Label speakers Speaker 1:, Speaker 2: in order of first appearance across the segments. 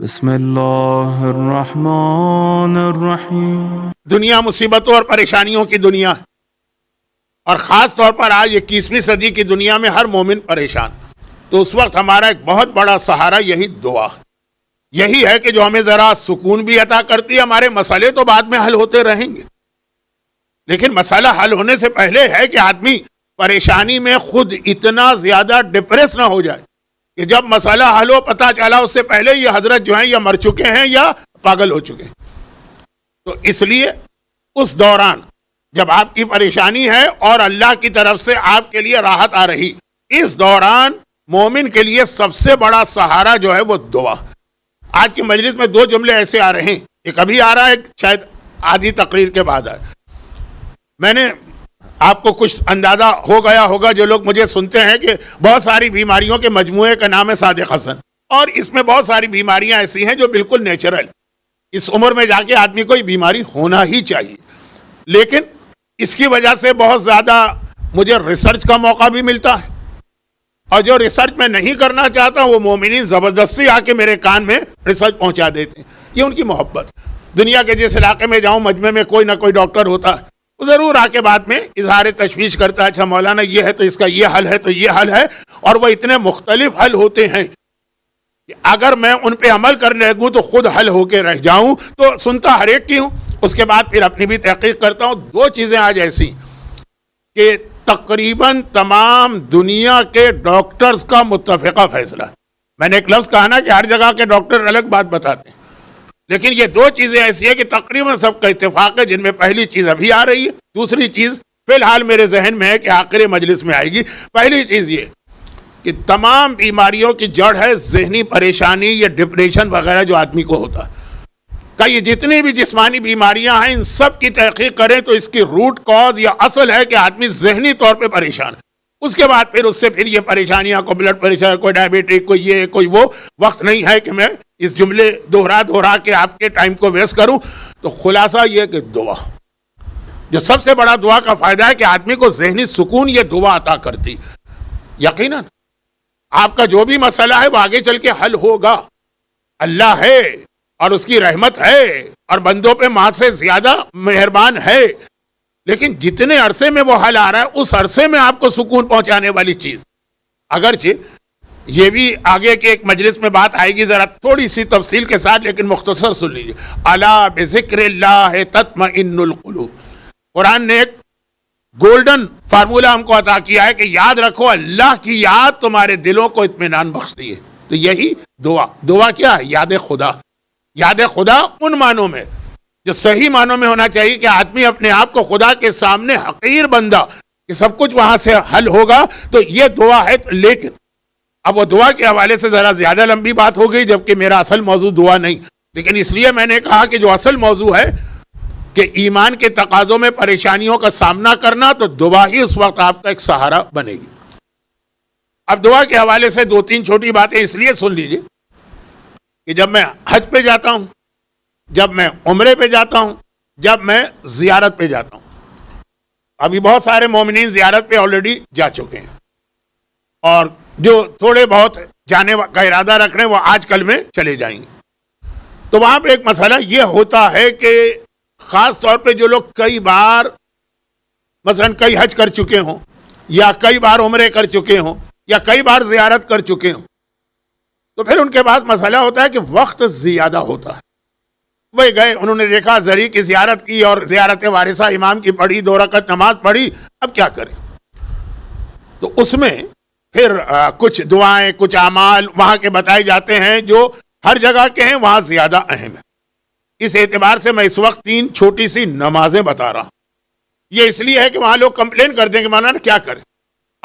Speaker 1: بسم اللہ الرحمن الرحیم۔
Speaker 2: دنیا مصیبتوں اور پریشانیوں کی دنیا ہے، اور خاص طور پر آج 21ویں صدی کی دنیا میں ہر مومن پریشان۔ تو اس وقت ہمارا ایک بہت بڑا سہارا یہی دعا، یہی ہے کہ جو ہمیں ذرا سکون بھی عطا کرتی ہے۔ ہمارے مسئلے تو بعد میں حل ہوتے رہیں گے، لیکن مسئلہ حل ہونے سے پہلے ہے کہ آدمی پریشانی میں خود اتنا زیادہ ڈپریس نہ ہو جائے کہ جب مسئلہ حل ہو پتہ چلا اس سے پہلے یہ حضرت جو ہیں یا مر چکے ہیں یا پاگل ہو چکے ہیں۔ تو اس لیے اس دوران جب آپ کی پریشانی ہے اور اللہ کی طرف سے آپ کے لیے راحت آ رہی، اس دوران مومن کے لیے سب سے بڑا سہارا جو ہے وہ دعا۔ آج کی مجلس میں دو جملے ایسے آ رہے ہیں، ایک ابھی آ رہا ہے، شاید آدھی تقریر کے بعد آئے۔ میں نے آپ کو کچھ اندازہ ہو گیا ہوگا، جو لوگ مجھے سنتے ہیں، کہ بہت ساری بیماریوں کے مجموعے کا نام ہے صادق حسن، اور اس میں بہت ساری بیماریاں ایسی ہیں جو بالکل نیچرل، اس عمر میں جا کے آدمی کو یہ بیماری ہونا ہی چاہیے، لیکن اس کی وجہ سے بہت زیادہ مجھے ریسرچ کا موقع بھی ملتا ہے، اور جو ریسرچ میں نہیں کرنا چاہتا وہ مومنین زبردستی آ کے میرے کان میں ریسرچ پہنچا دیتے ہیں۔ یہ ان کی محبت۔ دنیا کے جس علاقے میں جاؤں مجمع میں کوئی نہ کوئی ڈاکٹر ہوتا ہے، وہ ضرور آ کے بعد میں اظہار تشویش کرتا ہے، اچھا مولانا یہ ہے تو اس کا یہ حل ہے تو یہ حل ہے، اور وہ اتنے مختلف حل ہوتے ہیں کہ اگر میں ان پہ عمل کرنے لگوں تو خود حل ہو کے رہ جاؤں۔ تو سنتا ہر ایک کی ہوں، اس کے بعد پھر اپنی بھی تحقیق کرتا ہوں۔ دو چیزیں آج ایسی کہ تقریباً تمام دنیا کے ڈاکٹرز کا متفقہ فیصلہ ہے۔ میں نے ایک لفظ کہا نا کہ ہر جگہ کے ڈاکٹر الگ بات بتاتے ہیں، لیکن یہ دو چیزیں ایسی ہیں کہ تقریباً سب کا اتفاق ہے، جن میں پہلی چیز ابھی آ رہی ہے، دوسری چیز فی الحال میرے ذہن میں ہے کہ آخر مجلس میں آئے گی۔ پہلی چیز یہ کہ تمام بیماریوں کی جڑ ہے ذہنی پریشانی یا ڈپریشن وغیرہ جو آدمی کو ہوتا ہے۔ یہ جتنی بھی جسمانی بیماریاں ہیں ان سب کی تحقیق کریں تو اس کی روٹ کاز یا اصل ہے کہ آدمی ذہنی طور پہ پریشان ہے۔ اس کے بعد پھر اس سے پھر یہ پریشانیاں، کوئی بلڈ پریشر، کوئی ڈائبٹک، کوئی یہ کوئی وہ، وقت نہیں ہے کہ میں اس جملے دوہرا کے آپ کے ٹائم کو ویسٹ کروں۔ تو خلاصہ یہ کہ دعا، جو سب سے بڑا دعا کا فائدہ ہے کہ آدمی کو ذہنی سکون یہ دعا عطا کرتی۔ یقیناً آپ کا جو بھی مسئلہ ہے وہ آگے چل کے حل ہوگا۔ اللہ ہے اور اس کی رحمت ہے اور بندوں پہ ماں سے زیادہ مہربان ہے، لیکن جتنے عرصے میں وہ حل آ رہا ہے اس عرصے میں آپ کو سکون پہنچانے والی چیز، اگرچہ یہ بھی آگے کے ایک مجلس میں بات آئے گی ذرا تھوڑی سی تفصیل کے ساتھ، لیکن مختصر سن لیجیے۔ الا بذکر اللہ تطمئن القلوب۔ قرآن نے ایک گولڈن فارمولا ہم کو عطا کیا ہے کہ یاد رکھو اللہ کی یاد تمہارے دلوں کو اطمینان بخشتی ہے۔ تو یہی دعا کیا ہے؟ یاد خدا۔ یاد خدا ان معنوں میں جو صحیح معنوں میں ہونا چاہیے کہ آدمی اپنے آپ کو خدا کے سامنے حقیر بندہ کہ سب کچھ وہاں سے حل ہوگا، تو یہ دعا ہے۔ لیکن اب وہ دعا کے حوالے سے ذرا زیادہ لمبی بات ہو گئی، جبکہ میرا اصل موضوع دعا نہیں، لیکن اس لیے میں نے کہا کہ جو اصل موضوع ہے کہ ایمان کے تقاضوں میں پریشانیوں کا سامنا کرنا، تو دعا ہی اس وقت آپ کا ایک سہارا بنے گی۔ اب دعا کے حوالے سے دو تین چھوٹی باتیں اس لیے سن لیجیے کہ جب میں حج پہ جاتا ہوں، جب میں عمرے پہ جاتا ہوں، جب میں زیارت پہ جاتا ہوں، ابھی بہت سارے مومنین زیارت پہ آلریڈی جا چکے ہیں، اور جو تھوڑے بہت جانے کا ارادہ رکھ رہے ہیں وہ آج کل میں چلے جائیں گے۔ تو وہاں پہ ایک مسئلہ یہ ہوتا ہے کہ خاص طور پہ جو لوگ کئی بار مثلاً کئی حج کر چکے ہوں، یا کئی بار عمرے کر چکے ہوں، یا کئی بار زیارت کر چکے ہوں، تو پھر ان کے پاس مسئلہ ہوتا ہے کہ وقت زیادہ ہوتا ہے۔ وہی گئے، انہوں نے دیکھا زری کی زیارت کی اور زیارت وارثہ امام کی پڑھی، 2 رکعت نماز پڑھی، اب کیا کریں؟ تو اس میں پھر کچھ دعائیں، کچھ اعمال وہاں کے بتائے جاتے ہیں جو ہر جگہ کے ہیں، وہاں زیادہ اہم ہے۔ اس اعتبار سے میں اس وقت 3 چھوٹی سی نمازیں بتا رہا ہوں۔ یہ اس لیے ہے کہ وہاں لوگ کمپلین کرتے ہیں کہ مولانا کیا کریں،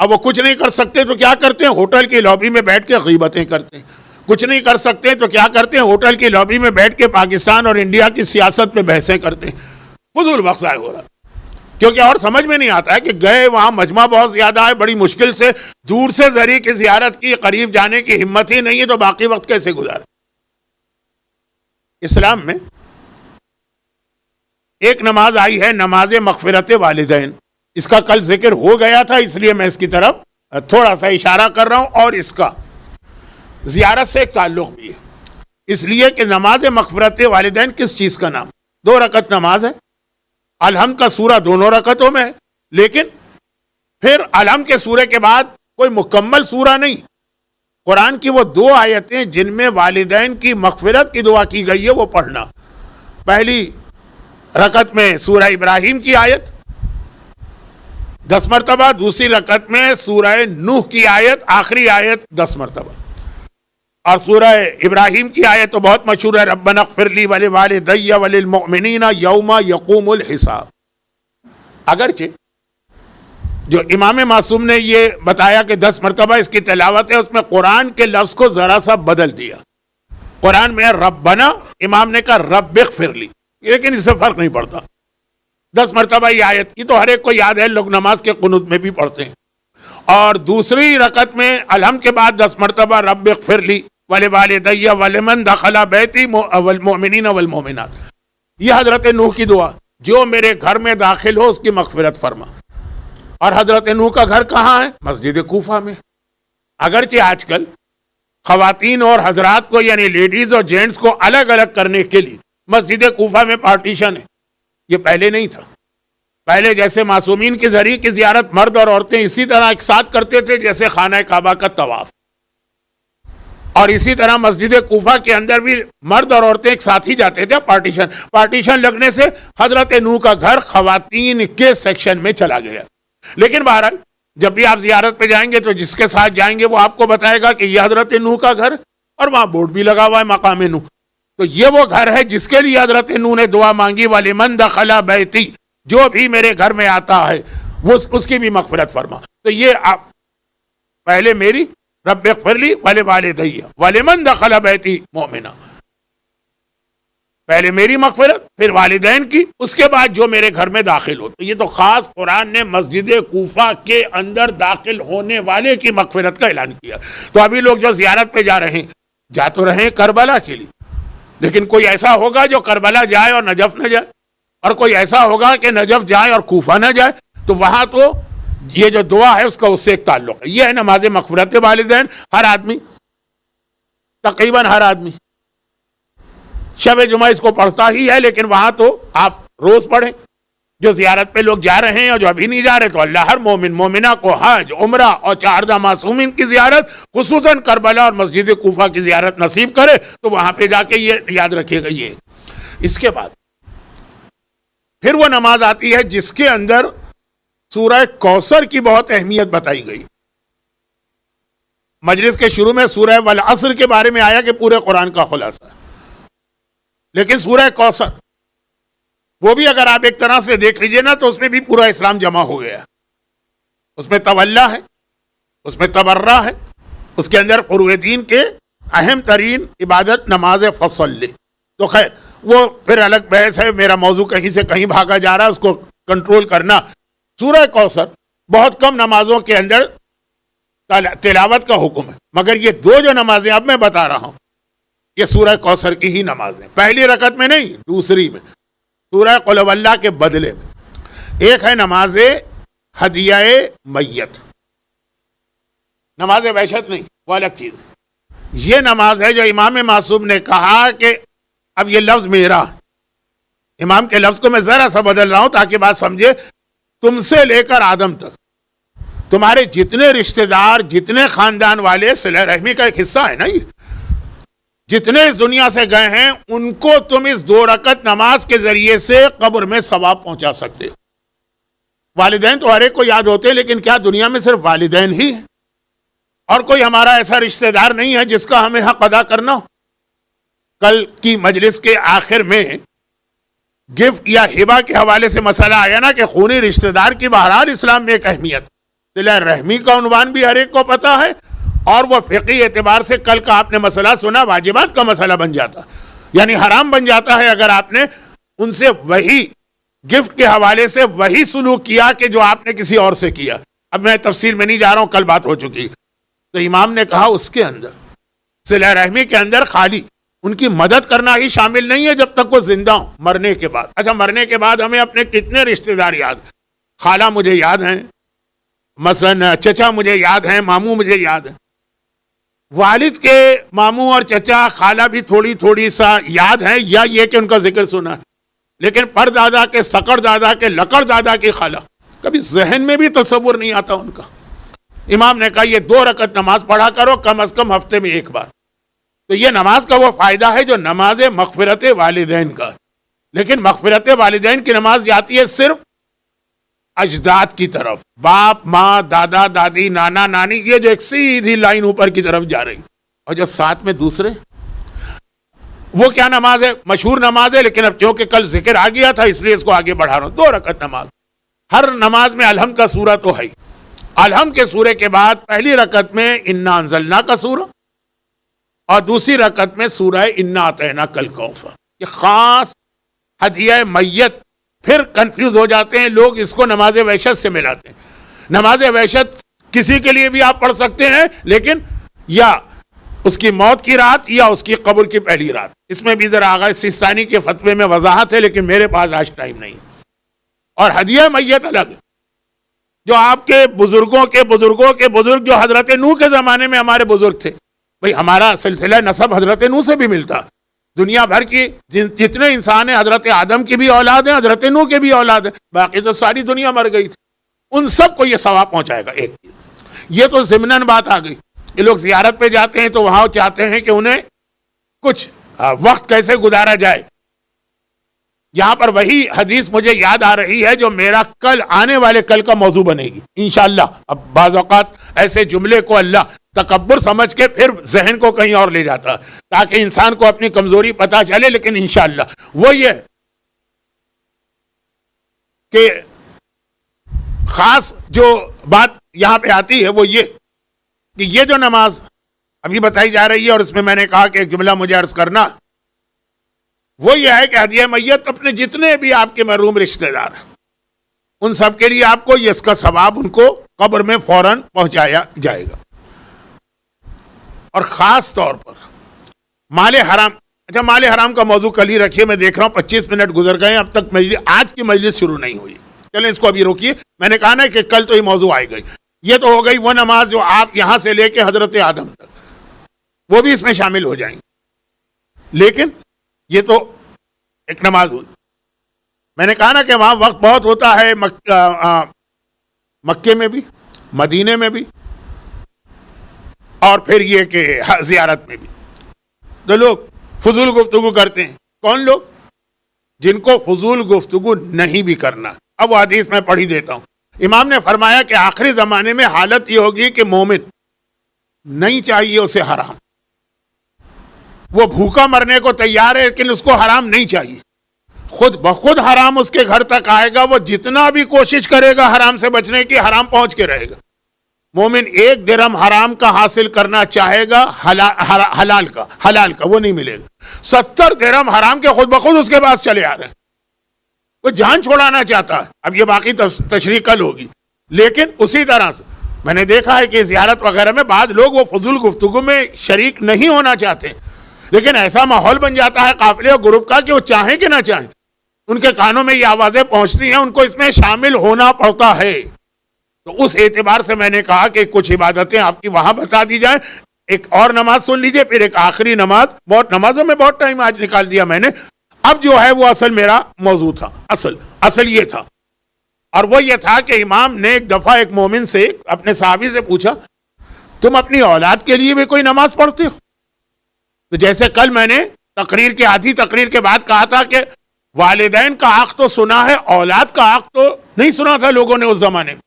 Speaker 2: اب وہ کچھ نہیں کر سکتے تو کیا کرتے ہیں؟ ہوٹل کی لابی میں بیٹھ کے غیبتیں کرتے ہیں۔ کچھ نہیں کر سکتے تو کیا کرتے ہیں؟ ہوٹل کی لابی میں بیٹھ کے پاکستان اور انڈیا کی سیاست پہ بحثیں کرتے ہیں۔ فضول وقت ضائع ہو رہا ہے، کیونکہ اور سمجھ میں نہیں آتا ہے کہ گئے وہاں مجمع بہت زیادہ ہے، بڑی مشکل سے دور سے زری کی زیارت کی، قریب جانے کی ہمت ہی نہیں ہے، تو باقی وقت کیسے گزارے؟ اسلام میں ایک نماز آئی ہے، نماز مغفرت والدین۔ اس کا کل ذکر ہو گیا تھا، اس لیے میں اس کی طرف تھوڑا سا اشارہ کر رہا ہوں، اور اس کا زیارت سے ایک تعلق بھی ہے۔ اس لیے کہ نماز مغفرت والدین کس چیز کا نام؟ 2 رکعت نماز ہے، الحمد کا سورہ دونوں رکعتوں میں ہے، لیکن پھر الحمد کے سورے کے بعد کوئی مکمل سورہ نہیں، قرآن کی وہ 2 آیتیں جن میں والدین کی مغفرت کی دعا کی گئی ہے وہ پڑھنا۔ پہلی رکعت میں سورہ ابراہیم کی آیت 10 مرتبہ، دوسری رکعت میں سورہ نوح کی آیت، آخری آیت 10 مرتبہ، اور سورہ ابراہیم کی آیت تو بہت مشہور ہے، ربنا اغفر لی ولوالدی وللمؤمنین یوم یقوم الحساب۔ اگرچہ جو امام معصوم نے یہ بتایا کہ 10 مرتبہ اس کی تلاوت ہے، اس میں قرآن کے لفظ کو ذرا سا بدل دیا۔ قرآن میں ربنا، امام نے کہا رب اغفر لی، لیکن اس سے فرق نہیں پڑتا، 10 مرتبہ یہ آیت کی تو ہر ایک کو یاد ہے، لوگ نماز کے قنوت میں بھی پڑھتے ہیں۔ اور دوسری رکعت میں الحمد کے بعد 10 مرتبہ رب اغفر لی ولوالدی ولمن دخل بیتی والمؤمنین والمؤمنات، یہ حضرت نوح کی دعا، جو میرے گھر میں داخل ہو اس کی مغفرت فرما۔ اور حضرت نوح کا گھر کہاں ہے؟ مسجد کوفہ میں۔ اگرچہ آج کل خواتین اور حضرات کو یعنی لیڈیز اور جینٹس کو الگ الگ کرنے کے لیے مسجد کوفہ میں پارٹیشن ہے، یہ پہلے نہیں تھا۔ پہلے جیسے معصومین کے ذریعے کی زیارت مرد اور عورتیں اسی طرح ایک ساتھ کرتے تھے جیسے خانہ کعبہ کا طواف، اور اسی طرح مسجد کوفہ کے اندر بھی مرد اور عورتیں ایک ساتھ ہی جاتے تھے۔ پارٹیشن لگنے سے حضرت نوح کا گھر خواتین کے سیکشن میں چلا گیا۔ لیکن بہرحال جب بھی آپ زیارت پہ جائیں گے تو جس کے ساتھ جائیں گے وہ آپ کو بتائے گا کہ یہ حضرت نوح کا گھر، اور وہاں بورڈ بھی لگا ہوا ہے مقام نوح، تو یہ وہ گھر ہے جس کے لیے حضرت نوح نے دعا مانگی وَلِمَنْ دَخَلَ بَيْتِي، جو بھی میرے گھر میں آتا ہے وہ اس کی بھی مغفرت فرما۔ تو یہ آپ پہلے میری رب اغفر لی ولوالدی ولمن دخل بیتی مؤمنا، پہلے میری مغفرت پھر والدین کی، اس کے بعد جو میرے گھر میں داخل ہو۔ تو یہ تو خاص قرآن نے مسجد کوفہ کے اندر داخل ہونے والے کی مغفرت کا اعلان کیا۔ تو ابھی لوگ جو زیارت پہ جا رہے ہیں، جا تو رہے ہیں کربلا کے لیے، لیکن کوئی ایسا ہوگا جو کربلا جائے اور نجف نہ جائے، اور کوئی ایسا ہوگا کہ نجف جائے اور کوفہ نہ جائے، تو وہاں تو یہ جو دعا ہے اس کا اس سے ایک تعلق ہے۔ یہ ہے نماز مغفرت والدین۔ ہر آدمی، تقریباً ہر آدمی شب جمعہ اس کو پڑھتا ہی ہے، لیکن وہاں تو آپ روز پڑھیں۔ جو زیارت پہ لوگ جا رہے ہیں اور جو ابھی نہیں جا رہے، تو اللہ ہر مومن مومنہ کو حج، عمرہ اور 4 معصومین کی زیارت، خصوصاً کربلا اور مسجد کوفہ کی زیارت نصیب کرے، تو وہاں پہ جا کے یہ یاد رکھیے گا۔ یہ اس کے بعد پھر وہ نماز آتی ہے جس کے اندر سورہ کوثر کی بہت اہمیت بتائی گئی۔ مجلس کے شروع میں سورہ والعصر کے بارے میں آیا کہ پورے قرآن کا خلاصہ ہے، لیکن سورہ کوثر وہ بھی اگر آپ ایک طرح سے دیکھ لیجئے نا تو اس میں بھی پورا اسلام جمع ہو گیا۔ اس میں تولا ہے، اس میں تبرہ ہے، اس کے اندر فروع دین کے اہم ترین عبادت نماز فصل لے۔ تو خیر وہ پھر الگ بحث ہے، میرا موضوع کہیں سے کہیں بھاگا جا رہا ہے، اس کو کنٹرول کرنا۔ سورہ کوثر بہت کم نمازوں کے اندر تلاوت کا حکم ہے، مگر یہ 2 جو نمازیں اب میں بتا رہا ہوں یہ سورہ کوثر کی ہی نمازیں، پہلی رکعت میں نہیں، دوسری میں، سورہ قل هو اللہ کے بدلے میں۔ ایک ہے نماز ہدیہ میت، نماز وحشت نہیں، وہ الگ چیز۔ یہ نماز ہے جو امام معصوم نے کہا کہ اب یہ لفظ میرا، امام کے لفظ کو میں ذرا سا بدل رہا ہوں تاکہ بات سمجھے۔ تم سے لے کر آدم تک تمہارے جتنے رشتہ دار، جتنے خاندان والے، صلہ رحمی کا ایک حصہ ہے نا، یہ جتنے اس دنیا سے گئے ہیں ان کو تم اس 2 رکعت نماز کے ذریعے سے قبر میں ثواب پہنچا سکتے ہو۔ والدین تو ہر ایک کو یاد ہوتے ہیں، لیکن کیا دنیا میں صرف والدین ہی ہیں اور کوئی ہمارا ایسا رشتہ دار نہیں ہے جس کا ہمیں حق ادا کرنا ہو؟ کل کی مجلس کے آخر میں گفٹ یا ہبہ کے حوالے سے مسئلہ آیا نا کہ خونی رشتہ دار کی بہرحال اسلام میں ایک اہمیت، صلہ رحمی کا عنوان بھی ہر ایک کو پتہ ہے، اور وہ فقہی اعتبار سے کل کا آپ نے مسئلہ سنا، واجبات کا مسئلہ بن جاتا، یعنی حرام بن جاتا ہے اگر آپ نے ان سے وہی گفٹ کے حوالے سے وہی سلوک کیا کہ جو آپ نے کسی اور سے کیا۔ اب میں تفصیل میں نہیں جا رہا ہوں، کل بات ہو چکی۔ تو امام نے کہا اس کے اندر صلہ رحمی کے اندر خالی ان کی مدد کرنا ہی شامل نہیں ہے جب تک وہ زندہ ہوں، مرنے کے بعد۔ اچھا مرنے کے بعد ہمیں اپنے کتنے رشتہ دار یاد، خالہ مجھے یاد ہیں، مثلا چچا مجھے یاد ہیں، ماموں مجھے یاد ہیں، والد کے ماموں اور چچا خالہ بھی تھوڑی تھوڑی سا یاد ہیں یا یہ کہ ان کا ذکر سنا ہے، لیکن پر دادا کے سکڑ دادا کے لکڑ دادا کی خالہ کبھی ذہن میں بھی تصور نہیں آتا ان کا۔ امام نے کہا یہ 2 رکعت نماز پڑھا کرو کم از کم ہفتے میں 1 بار۔ تو یہ نماز کا وہ فائدہ ہے جو نماز مغفرت والدین کا، لیکن مغفرت والدین کی نماز جاتی ہے صرف اجداد کی طرف، باپ ماں دادا دادی نانا نانی، یہ جو ایک سیدھی لائن اوپر کی طرف جا رہی، اور جو ساتھ میں دوسرے وہ کیا نماز ہے؟ مشہور نماز ہے، لیکن اب چونکہ کل ذکر آ گیا تھا اس لیے اس کو آگے بڑھا رہا ہوں۔ 2 رکعت نماز، ہر نماز میں الحمد کا سورہ تو ہے، الحمد کے سورے کے بعد پہلی رکعت میں انا انزلنا کا سورہ اور دوسری رکعت میں سورہ انا اعطیناک الکوثر۔ یہ خاص ہدیہ میت، پھر کنفیوز ہو جاتے ہیں لوگ، اس کو نماز وحشت سے ملاتے ہیں۔ نماز وحشت کسی کے لیے بھی آپ پڑھ سکتے ہیں، لیکن یا اس کی موت کی رات یا اس کی قبر کی پہلی رات۔ اس میں بھی ذرا آغا سیستانی کے فتوے میں وضاحت ہے، لیکن میرے پاس آج ٹائم نہیں۔ اور ہدیہ میت الگ، جو آپ کے بزرگوں کے بزرگوں کے بزرگ، جو حضرت نوح کے زمانے میں ہمارے بزرگ تھے، بھئی ہمارا سلسلہ نسب حضرت نوح سے بھی ملتا۔ دنیا بھر کی جتنے انسان ہیں، حضرت آدم کی بھی اولاد ہیں، حضرت نوح کے بھی اولاد ہیں، باقی تو ساری دنیا مر گئی تھی۔ ان سب کو یہ ثواب پہنچائے گا ایک چیز۔ یہ تو ضمناً بات آ گئی کہ لوگ زیارت پہ جاتے ہیں تو وہاں چاہتے ہیں کہ انہیں کچھ وقت کیسے گزارا جائے۔ یہاں پر وہی حدیث مجھے یاد آ رہی ہے جو میرا کل آنے والے کل کا موضوع بنے گی انشاءاللہ۔ اب بعض اوقات ایسے جملے کو اللہ تکبر سمجھ کے پھر ذہن کو کہیں اور لے جاتا ہے تاکہ انسان کو اپنی کمزوری پتہ چلے، لیکن انشاءاللہ وہ یہ کہ خاص جو بات یہاں پہ آتی ہے وہ یہ کہ یہ جو نماز ابھی بتائی جا رہی ہے، اور اس میں میں نے کہا کہ ایک جملہ مجھے عرض کرنا، وہ یہ ہے کہ ہدیہ میت اپنے جتنے بھی آپ کے محروم رشتہ دار ہیں ان سب کے لیے آپ کو اس کا ثواب ان کو قبر میں فوراً پہنچایا جائے گا۔ اور خاص طور پر مال حرام، اچھا مال حرام کا موضوع کل ہی رکھیے، میں دیکھ رہا ہوں 25 منٹ گزر گئے ہیں، اب تک آج کی مجلس شروع نہیں ہوئی، چلیں اس کو ابھی روکیے۔ میں نے کہا نا کہ کل تو یہ موضوع آئے گئی، یہ تو ہو گئی وہ نماز جو آپ یہاں سے لے کے حضرت آدم تک، وہ بھی اس میں شامل ہو جائیں گے، لیکن یہ تو ایک نماز ہوئی۔ میں نے کہا نا کہ وہاں وقت بہت ہوتا ہے، مکے میں بھی، مدینے میں بھی، اور پھر یہ کہ زیارت میں بھی، تو لوگ فضول گفتگو کرتے ہیں۔ کون لوگ؟ جن کو فضول گفتگو نہیں بھی کرنا۔ اب وہ حدیث میں پڑھ ہی دیتا ہوں۔ امام نے فرمایا کہ آخری زمانے میں حالت یہ ہوگی کہ مومن نہیں چاہیے اسے حرام، وہ بھوکا مرنے کو تیار ہے لیکن اس کو حرام نہیں چاہیے، خود بخود حرام اس کے گھر تک آئے گا، وہ جتنا بھی کوشش کرے گا حرام سے بچنے کی، حرام پہنچ کے رہے گا۔ مومن 1 درہم حرام کا حاصل کرنا چاہے گا، حلال کا وہ نہیں ملے گا۔ 70 درہم حرام کے خود بخود اس کے پاس چلے آ رہے ہیں، وہ جان چھوڑانا چاہتا ہے۔ اب یہ باقی تشریح کل ہوگی، لیکن اسی طرح سے میں نے دیکھا ہے کہ زیارت وغیرہ میں بعض لوگ وہ فضول گفتگو میں شریک نہیں ہونا چاہتے، لیکن ایسا ماحول بن جاتا ہے قافلے اور گروپ کا کہ وہ چاہیں کہ نہ چاہیں ان کے کانوں میں یہ آوازیں پہنچتی ہیں، ان کو اس میں شامل ہونا پڑتا ہے۔ تو اس اعتبار سے میں نے کہا کہ کچھ عبادتیں آپ کی وہاں بتا دی جائیں۔ ایک اور نماز سن لیجئے، پھر ایک آخری نماز، بہت نمازوں میں بہت ٹائم آج نکال دیا میں نے۔ اب جو ہے وہ اصل میرا موضوع تھا، اصل یہ تھا، اور وہ یہ تھا کہ امام نے ایک دفعہ ایک مومن سے، اپنے صحابی سے پوچھا، تم اپنی اولاد کے لیے بھی کوئی نماز پڑھتے ہو؟ تو جیسے کل میں نے آدھی تقریر کے بعد کہا تھا کہ والدین کا حق تو سنا ہے، اولاد کا حق تو نہیں سنا تھا لوگوں نے اس زمانے میں۔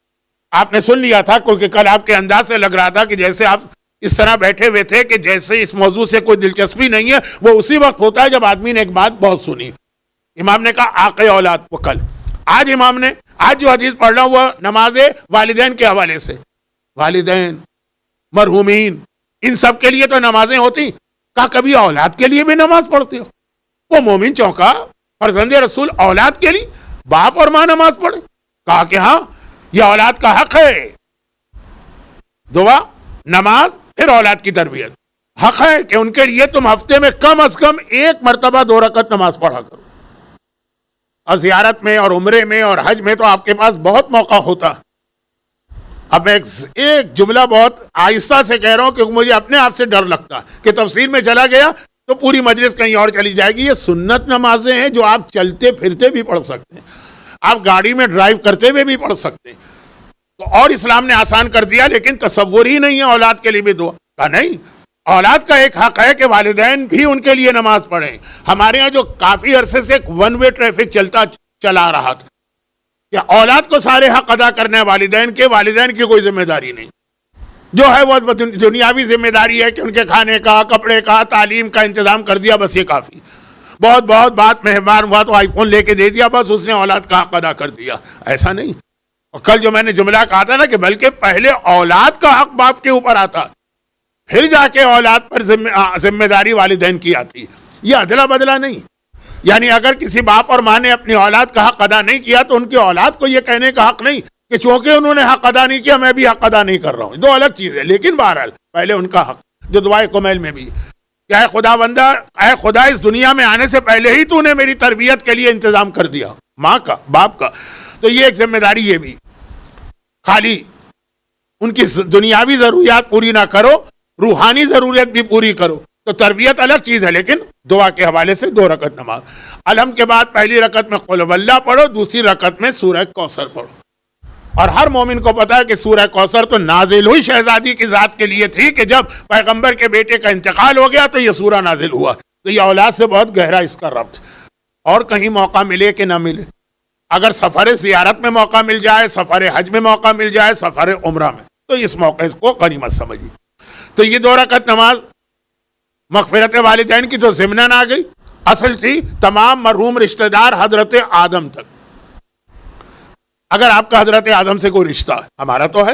Speaker 2: آپ نے سن لیا تھا کیونکہ کل آپ کے انداز سے لگ رہا تھا کہ جیسے آپ اس طرح بیٹھے ہوئے تھے کہ جیسے اس موضوع سے کوئی دلچسپی نہیں ہے، وہ اسی وقت ہوتا ہے جب آدمی نے ایک بات بہت سنی۔ امام نے کہا آقا اولاد، وہ کل۔ آج امام نے جو حدیث پڑھ رہا ہوں وہ نماز والدین کے حوالے سے، والدین مرحومین ان سب کے لیے تو نمازیں ہوتی، کہا کبھی اولاد کے لیے بھی نماز پڑھتے ہو؟ وہ مومن چونکا، فرزند رسول اولاد کے لیے باپ اور ماں نماز پڑھے؟ کہا کہ ہاں یہ اولاد کا حق ہے، دعا نماز پھر اولاد کی تربیت، حق ہے کہ ان کے لیے تم ہفتے میں کم از کم 1 مرتبہ 2 رکعت نماز پڑھا کرو۔ اور زیارت میں اور عمرے میں اور حج میں تو آپ کے پاس بہت موقع ہوتا، اب میں ایک جملہ بہت آہستہ سے کہہ رہا ہوں کیونکہ مجھے اپنے آپ سے ڈر لگتا ہے کہ تفسیر میں چلا گیا تو پوری مجلس کہیں اور چلی جائے گی. یہ سنت نمازیں ہیں جو آپ چلتے پھرتے بھی پڑھ سکتے ہیں, آپ گاڑی میں ڈرائیو کرتے ہوئے بھی پڑھ سکتے ہیں. تو اور اسلام نے آسان کر دیا, لیکن تصور ہی نہیں ہے اولاد کے لیے بھی دعا کا. نہیں, اولاد کا ایک حق ہے کہ والدین بھی ان کے لیے نماز پڑھیں. ہمارے یہاں جو کافی عرصے سے ایک ون وے ٹریفک چلا رہا تھا کہ اولاد کو سارے حق ادا کرنا ہے والدین کے, والدین کی کوئی ذمہ داری نہیں. جو ہے وہ دنیاوی ذمہ داری ہے کہ ان کے کھانے کا, کپڑے کا, تعلیم کا انتظام کر دیا, بس یہ کافی. بہت بات مہمان ہوا تو آئی فون لے کے دے دیا, بس اس نے اولاد کا حق ادا کر دیا. ایسا نہیں. اور کل جو میں نے جملہ کہا تھا نا کہ بلکہ پہلے اولاد کا حق باپ کے اوپر آتا, پھر جا کے اولاد پر ذمہ داری والدین کی آتی. یہ ادلا بدلا نہیں. یعنی اگر کسی باپ اور ماں نے اپنی اولاد کا حق ادا نہیں کیا تو ان کی اولاد کو یہ کہنے کا حق نہیں کہ چونکہ انہوں نے حق ادا نہیں کیا میں بھی حق ادا نہیں کر رہا ہوں. دو الگ چیزیں. لیکن بہرحال پہلے ان کا حق, جو دعائے کمیل میں بھی کہ اے خدا بندہ, اے خدا اس دنیا میں آنے سے پہلے ہی تو نے میری تربیت کے لیے انتظام کر دیا, ماں کا, باپ کا. تو یہ ایک ذمہ داری. یہ بھی خالی ان کی دنیاوی ضروریات پوری نہ کرو, روحانی ضرورت بھی پوری کرو. تو تربیت الگ چیز ہے, لیکن دعا کے حوالے سے 2 رکعت نماز. الحمد کے بعد پہلی رکعت میں قل واللہ پڑھو, دوسری رکعت میں سورہ کوثر پڑھو. اور ہر مومن کو پتا ہے کہ سورہ کوثر تو نازل ہوئی شہزادی کی ذات کے لیے تھی کہ جب پیغمبر کے بیٹے کا انتقال ہو گیا تو یہ سورہ نازل ہوا. تو یہ اولاد سے بہت گہرا اس کا ربط. اور کہیں موقع ملے کہ نہ ملے, اگر سفر زیارت میں موقع مل جائے, سفر حج میں موقع مل جائے, سفر عمرہ میں, تو اس موقع کو غنیمت سمجھیے. تو یہ 2 رکعت نماز مغفرت والدین کی تو ضمناً آ گئی. اصل تھی تمام مرحوم رشتہ دار حضرت آدم تک. اگر آپ کا حضرت آدم سے کوئی رشتہ, ہمارا تو ہے,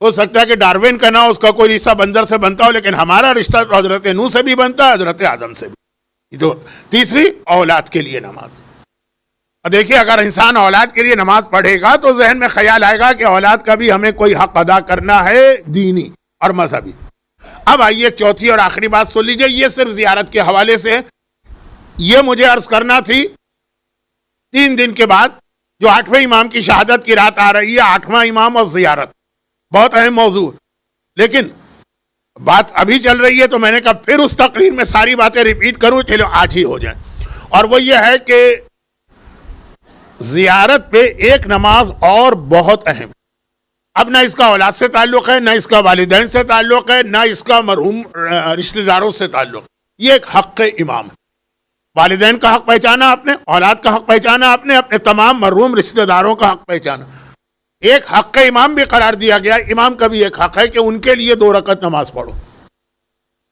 Speaker 2: ہو سکتا ہے کہ ڈاروین کا نہ ہو, اس کا کوئی رشتہ بندر سے بنتا ہو, لیکن ہمارا رشتہ تو حضرت نوح سے بھی بنتا ہے, حضرت آدم سے بھی. تو تیسری اولاد کے لیے نماز. اور دیکھیے اگر انسان اولاد کے لیے نماز پڑھے گا تو ذہن میں خیال آئے گا کہ اولاد کا بھی ہمیں کوئی حق ادا کرنا ہے دینی اور مذہبی. اب آئیے چوتھی اور آخری بات سن لیجئے. یہ صرف زیارت کے حوالے سے, یہ مجھے عرض کرنا تھی 3 دن کے بعد جو 8ویں امام کی شہادت کی رات آ رہی ہے. 8واں امام اور زیارت بہت اہم موضوع, لیکن بات ابھی چل رہی ہے تو میں نے کہا پھر اس تقریر میں ساری باتیں ریپیٹ کروں, چلو آج ہی ہو جائیں. اور وہ یہ ہے کہ زیارت پہ ایک نماز اور بہت اہم. اب نہ اس کا اولاد سے تعلق ہے, نہ اس کا والدین سے تعلق ہے, نہ اس کا مرحوم رشتہ داروں سے تعلق. یہ ایک حق امام ہے. والدین کا حق پہچانا آپ نے, اولاد کا حق پہچانا آپ نے, اپنے تمام مرحوم رشتہ داروں کا حق پہچانا. ایک حق امام بھی قرار دیا گیا. امام کا بھی ایک حق ہے کہ ان کے لیے 2 رکعت نماز پڑھو.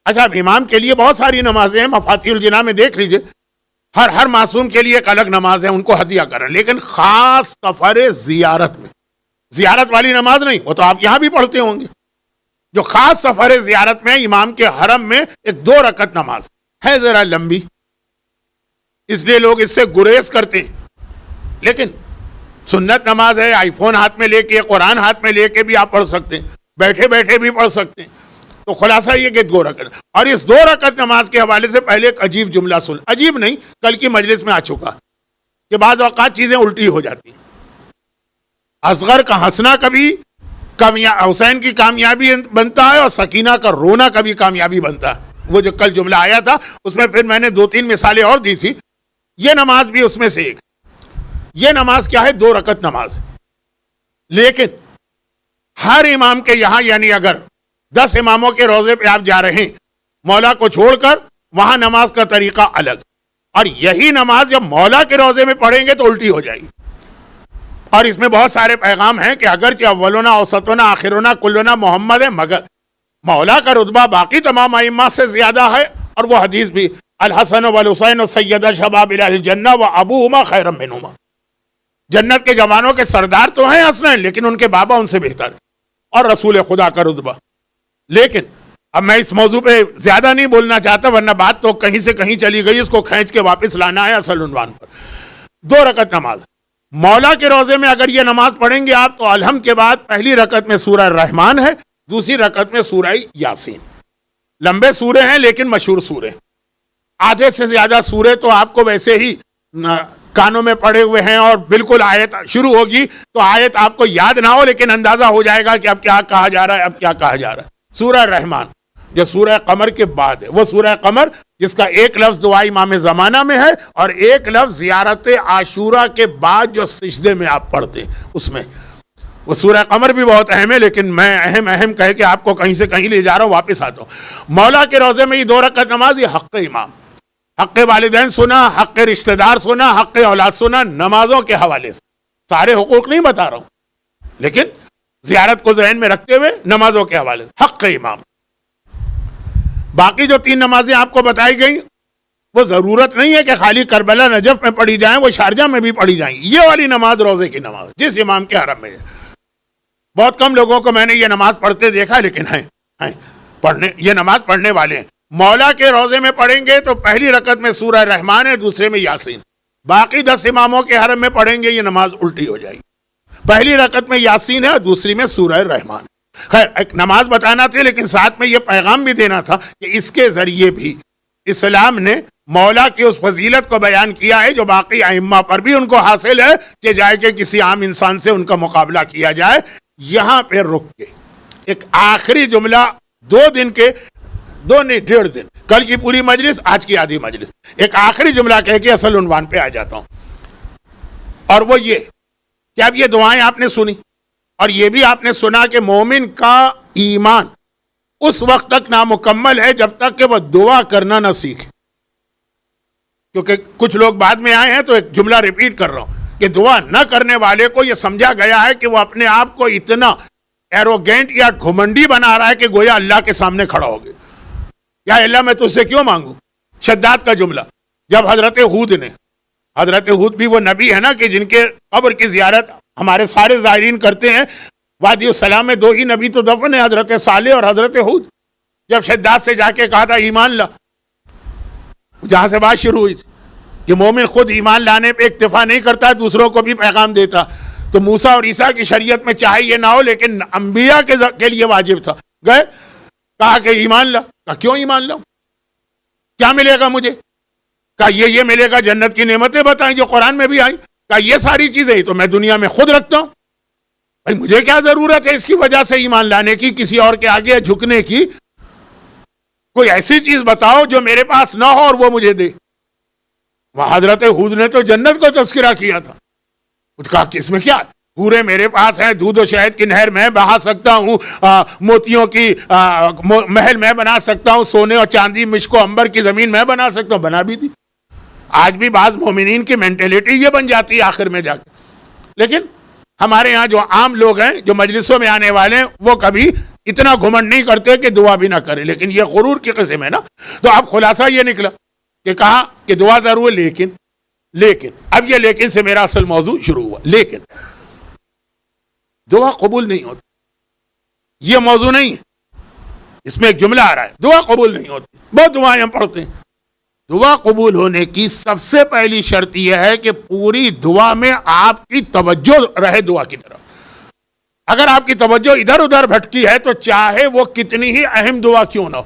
Speaker 2: اچھا, اب امام کے لیے بہت ساری نمازیں ہیں, مفاتیح الجناح میں دیکھ لیجئے, ہر معصوم کے لیے ایک الگ نماز ہے, ان کو ہدیہ کریں. لیکن خاص سفر زیارت میں زیارت والی نماز نہیں, وہ تو آپ یہاں بھی پڑھتے ہوں گے. جو خاص سفر زیارت میں امام کے حرم میں ایک 2 رکعت نماز ہے, ذرا لمبی, اس لیے لوگ اس سے گریز کرتے ہیں. لیکن سنت نماز ہے, آئی فون ہاتھ میں لے کے, قرآن ہاتھ میں لے کے بھی آپ پڑھ سکتے ہیں, بیٹھے بیٹھے بھی پڑھ سکتے ہیں. تو خلاصہ یہ کہ 2 رکعت. اور اس 2 رکعت نماز کے حوالے سے پہلے ایک عجیب جملہ سن, عجیب نہیں, کل کی مجلس میں آ چکا کہ بعض اوقات چیزیں الٹی ہو جاتی ہیں. اصغر کا ہنسنا کبھی حسین کی کامیابی بنتا ہے, اور سکینہ کا رونا کبھی کامیابی بنتا ہے. وہ جو کل جملہ آیا تھا اس میں پھر میں نے 2-3 مثالیں اور دی تھی. یہ نماز بھی اس میں سے ایک. یہ نماز کیا ہے؟ 2 رکعت نماز. لیکن ہر امام کے یہاں, یعنی اگر 10 اماموں کے روزے پہ آپ جا رہے ہیں, مولا کو چھوڑ کر, وہاں نماز کا طریقہ الگ. اور یہی نماز جب مولا کے روزے میں پڑھیں گے تو الٹی ہو جائے گی. اور اس میں بہت سارے پیغام ہیں کہ اگرچہ اولنا اوسطنا آخرنا کلنا محمد ہے, مگر مولا کا رتبہ باقی تمام ائمہ سے زیادہ ہے. اور وہ حدیث بھی, الحسن والحسین سید شباب اہل الجنہ و ابوہما خیر منہما. جنت کے جوانوں کے سردار تو ہیں حسنین, لیکن ان کے بابا ان سے بہتر, اور رسول خدا کا رتبہ. لیکن اب میں اس موضوع پہ زیادہ نہیں بولنا چاہتا, ورنہ بات تو کہیں سے کہیں چلی گئی, اس کو کھینچ کے واپس لانا ہے اصل عنوان پر. 2 رکعت نماز مولا کے روزے میں اگر یہ نماز پڑھیں گے آپ, تو الحمد کے بعد پہلی رکعت میں سورہ الرحمن ہے, دوسری رکعت میں سورہ یاسین. لمبے سورے ہیں لیکن مشہور سورے. آدھے سے زیادہ سورے تو آپ کو ویسے ہی کانوں میں پڑے ہوئے ہیں اور بالکل آیت شروع ہوگی تو آیت آپ کو یاد نہ ہو لیکن اندازہ ہو جائے گا کہ اب کیا کہا جا رہا ہے، اب کیا کہا جا رہا ہے۔ سورہ رحمان جو سورہ قمر کے بعد ہے، وہ سورہ قمر جس کا ایک لفظ دعا امام زمانہ میں ہے اور ایک لفظ زیارت عاشورہ کے بعد جو سجدے میں آپ پڑھتے ہیں اس میں، وہ سورہ قمر بھی بہت اہم ہے، لیکن میں اہم کہہ کے آپ کو کہیں سے کہیں لے جا رہا ہوں، واپس آتا ہوں۔ مولا کے روضے میں یہ 2 رکعت نماز، یہ حق امام، حق والدین سنا، حق رشتہ دار سنا، حق اولاد سنا، نمازوں کے حوالے سے سارے حقوق نہیں بتا رہا ہوں، لیکن زیارت کو ذہن میں رکھتے ہوئے نمازوں کے حوالے سے حق امام۔ باقی جو 3 نمازیں آپ کو بتائی گئیں وہ ضرورت نہیں ہے کہ خالی کربلا نجف میں پڑھی جائیں، وہ شارجہ میں بھی پڑھی جائیں۔ یہ والی نماز روزے کی نماز جس امام کے حرم میں ہے، بہت کم لوگوں کو میں نے یہ نماز پڑھتے دیکھا، لیکن ہیں پڑھنے، یہ نماز پڑھنے والے ہیں۔ مولا کے روزے میں پڑھیں گے تو پہلی رکعت میں سورہ رحمان ہے، دوسرے میں یاسین، باقی 10 اماموں کے حرم میں پڑھیں گے یہ نماز الٹی ہو جائے گی، پہلی رکعت میں یاسین ہے اور دوسری میں سورہ رحمان۔ خیر ایک نماز بتانا تھی لیکن ساتھ میں یہ پیغام بھی دینا تھا کہ اس کے ذریعے بھی اسلام نے مولا کی اس فضیلت کو بیان کیا ہے جو باقی ائمہ پر بھی ان کو حاصل ہے کہ جائے کہ کسی عام انسان سے ان کا مقابلہ کیا جائے۔ یہاں پہ رک کے ایک آخری جملہ 2 دن کے 2 نہیں 1.5 دن، کل کی پوری مجلس، آج کی آدھی مجلس، ایک آخری جملہ کہہ کے اصل عنوان پہ آ جاتا ہوں، اور وہ یہ کہ اب یہ دعائیں آپ نے سنی اور یہ بھی آپ نے سنا کہ مومن کا ایمان اس وقت تک نامکمل ہے جب تک کہ وہ دعا کرنا نہ سیکھے، کیونکہ کچھ لوگ بعد میں آئے ہیں تو ایک جملہ ریپیٹ کر رہا ہوں کہ دعا نہ کرنے والے کو یہ سمجھا گیا ہے کہ وہ اپنے آپ کو اتنا ایروگینٹ یا گھمنڈی بنا رہا ہے کہ گویا اللہ کے سامنے کھڑا ہو گیا، یا اللہ میں تجھ سے کیوں مانگوں۔ شداد کا جملہ جب حضرت ہود بھی وہ نبی ہے نا کہ جن کے قبر کی زیارت ہمارے سارے زائرین کرتے ہیں، وادی السلام میں 2 ہی نبی تو دفن ہیں، حضرت صالح اور حضرت ہود۔ جب شداد سے جا کے کہا تھا ایمان لا، جہاں سے بات شروع ہوئی تھی کہ مومن خود ایمان لانے پہ اکتفا نہیں کرتا، دوسروں کو بھی پیغام دیتا، تو موسیٰ اور عیسیٰ کی شریعت میں چاہے یہ نہ ہو لیکن انبیاء کے لیے واجب تھا۔ گئے کہا کہ ایمان لا، کہا کیوں ایمان لاؤں، کیا ملے گا مجھے، کہا یہ ملے گا، جنت کی نعمتیں بتائیں جو قرآن میں بھی آئیں، کہا یہ ساری چیزیں ہی تو میں دنیا میں خود رکھتا ہوں، بھائی مجھے کیا ضرورت ہے اس کی وجہ سے ایمان لانے کی، کسی اور کے آگے جھکنے کی، کوئی ایسی چیز بتاؤ جو میرے پاس نہ ہو اور وہ مجھے دے۔ وہاں حضرت ہود نے تو جنت کو تذکرہ کیا تھا، کہا کہ اس میں کیا، پورے میرے پاس ہیں، دودھ و شہد کی نہر میں بہا سکتا ہوں، موتیوں کی محل میں بنا سکتا ہوں، سونے اور چاندی مشک و عنبر کی زمین میں بنا سکتا ہوں، بنا بھی دی۔ آج بھی بعض مومنین کی مینٹیلیٹی یہ بن جاتی ہے آخر میں جا کے، لیکن ہمارے ہاں جو عام لوگ ہیں جو مجلسوں میں آنے والے ہیں وہ کبھی اتنا گھمنڈ نہیں کرتے کہ دعا بھی نہ کرے، لیکن یہ غرور کی قسم ہے نا۔ تو اب خلاصہ یہ نکلا کہ کہا کہ دعا ضرور ہے، لیکن اب یہ لیکن سے میرا اصل موضوع شروع ہوا، لیکن دعا قبول نہیں ہوتی، یہ موضوع نہیں ہے، اس میں ایک جملہ آ رہا ہے، دعا قبول نہیں ہوتی۔ بہت دعائیں ہم پڑھتے ہیں، دعا قبول ہونے کی سب سے پہلی شرط یہ ہے کہ پوری دعا میں آپ کی توجہ رہے دعا کی طرف۔ اگر آپ کی توجہ ادھر ادھر بھٹکی ہے تو چاہے وہ کتنی ہی اہم دعا کیوں نہ ہو،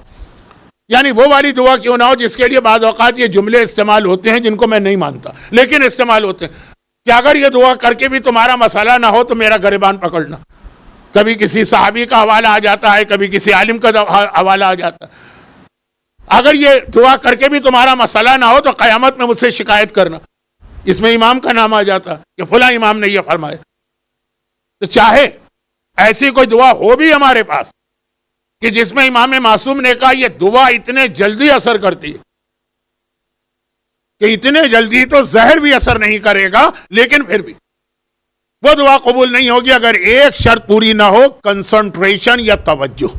Speaker 2: یعنی وہ والی دعا کیوں نہ ہو جس کے لیے بعض اوقات یہ جملے استعمال ہوتے ہیں جن کو میں نہیں مانتا لیکن استعمال ہوتے ہیں کہ اگر یہ دعا کر کے بھی تمہارا مسئلہ نہ ہو تو میرا گریبان پکڑنا۔ کبھی کسی صحابی کا حوالہ آ جاتا ہے، کبھی کسی عالم کا حوالہ آ جاتا ہے، اگر یہ دعا کر کے بھی تمہارا مسئلہ نہ ہو تو قیامت میں مجھ سے شکایت کرنا۔ اس میں امام کا نام آ جاتا کہ فلاں امام نے یہ فرمایا۔ تو چاہے ایسی کوئی دعا ہو بھی ہمارے پاس کہ جس میں امام معصوم نے کہا یہ دعا اتنے جلدی اثر کرتی ہے کہ اتنے جلدی تو زہر بھی اثر نہیں کرے گا، لیکن پھر بھی وہ دعا قبول نہیں ہوگی اگر ایک شرط پوری نہ ہو، کنسنٹریشن یا توجہ۔